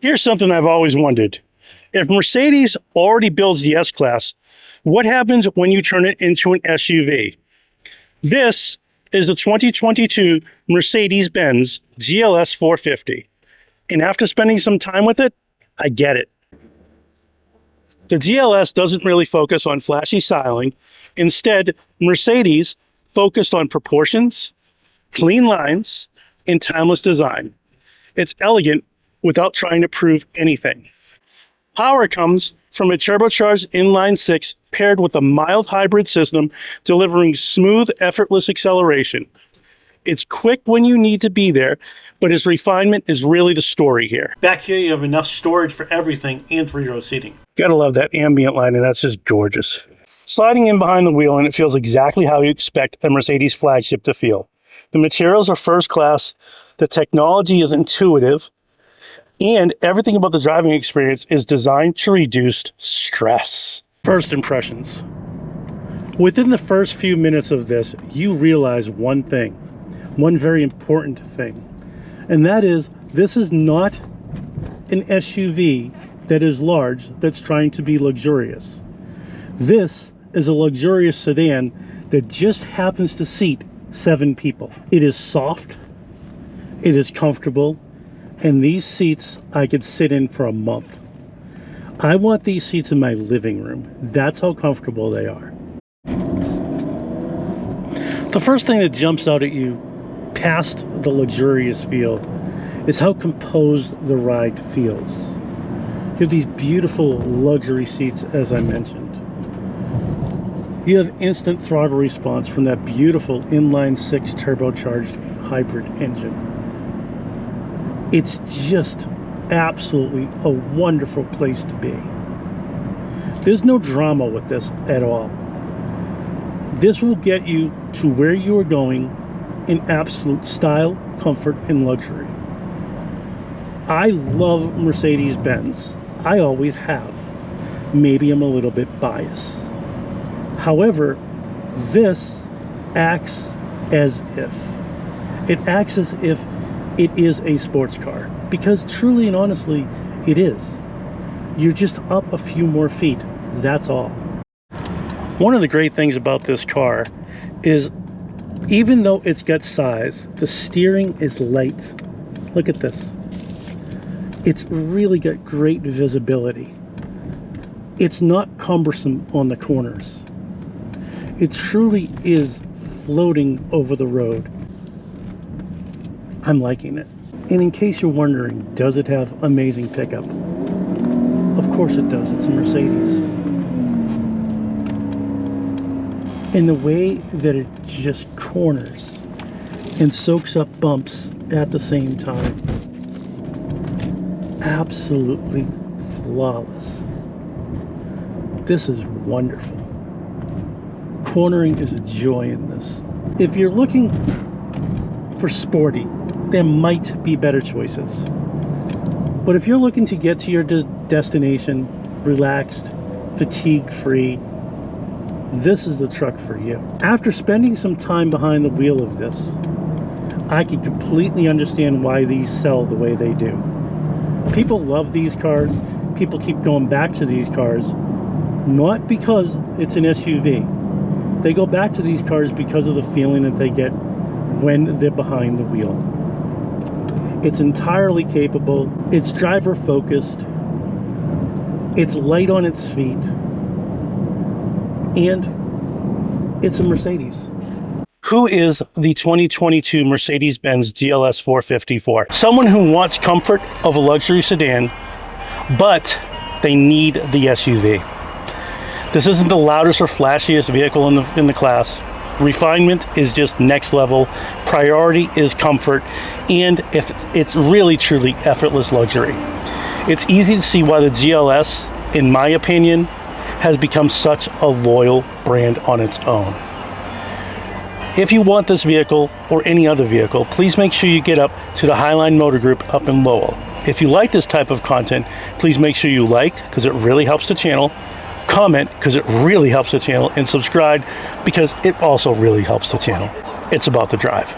Here's something I've always wondered. If Mercedes already builds the S-Class, what happens when you turn it into an SUV? This is the 2022 Mercedes-Benz GLS 450. And after spending some time with it, I get it. The GLS doesn't really focus on flashy styling. Instead, Mercedes focused on proportions, clean lines, and timeless design. It's elegant without trying to prove anything. Power comes from a turbocharged Inline-Six paired with a mild hybrid system delivering smooth, effortless acceleration. It's quick when you need to be there, but its refinement is really the story here. Back here, you have enough storage for everything and 3-row seating. Gotta love that ambient lighting, that's just gorgeous. Sliding in behind the wheel and it feels exactly how you expect a Mercedes flagship to feel. The materials are first class, the technology is intuitive, and everything about the driving experience is designed to reduce stress. First impressions. Within the first few minutes of this, you realize one thing. One very important thing, and that is this is not an SUV that is large that's trying to be luxurious. This is a luxurious sedan that just happens to seat 7 people. It is soft, it is comfortable, and these seats I could sit in for a month. I want these seats in my living room. That's how comfortable they are. The first thing that jumps out at you past the luxurious feel is how composed the ride feels. You have these beautiful luxury seats, as I mentioned. You have instant throttle response from that beautiful Inline-Six turbocharged hybrid engine. It's just absolutely a wonderful place to be. There's no drama with this at all. This will get you to where you are going in absolute style, comfort, and luxury. I love Mercedes-Benz. I always have. Maybe I'm a little bit biased. However, this acts as if. It acts as if it is a sports car. Because truly and honestly, it is. You're just up a few more feet. That's all. One of the great things about this car is even though it's got size, the steering is light. Look at this. It's really got great visibility. It's not cumbersome on the corners. It truly is floating over the road. I'm liking it. And in case you're wondering, does it have amazing pickup? Of course it does. It's a Mercedes. And the way that it just corners and soaks up bumps at the same time. Absolutely flawless. This is wonderful. Cornering is a joy in this. If you're looking for sporty, there might be better choices. But if you're looking to get to your destination relaxed, fatigue-free, this is the truck for you. After spending some time behind the wheel of this, I can completely understand why these sell the way they do. People love these cars. People keep going back to these cars, not because it's an SUV. They go back to these cars because of the feeling that they get when they're behind the wheel. It's entirely capable. It's driver focused. It's light on its feet. And it's a Mercedes. Who is the 2022 Mercedes-Benz GLS 450 for? Someone who wants comfort of a luxury sedan, but they need the SUV. This isn't the loudest or flashiest vehicle in the class. Refinement is just next level. Priority is comfort, and if it's really truly effortless luxury. It's easy to see why the GLS, in my opinion, has become such a loyal brand on its own. If you want this vehicle or any other vehicle, please make sure you get up to the Highline Motor Group up in Lowell. If you like this type of content, please make sure you like, because it really helps the channel, comment, because it really helps the channel, and subscribe, because it also really helps the channel. It's about the drive.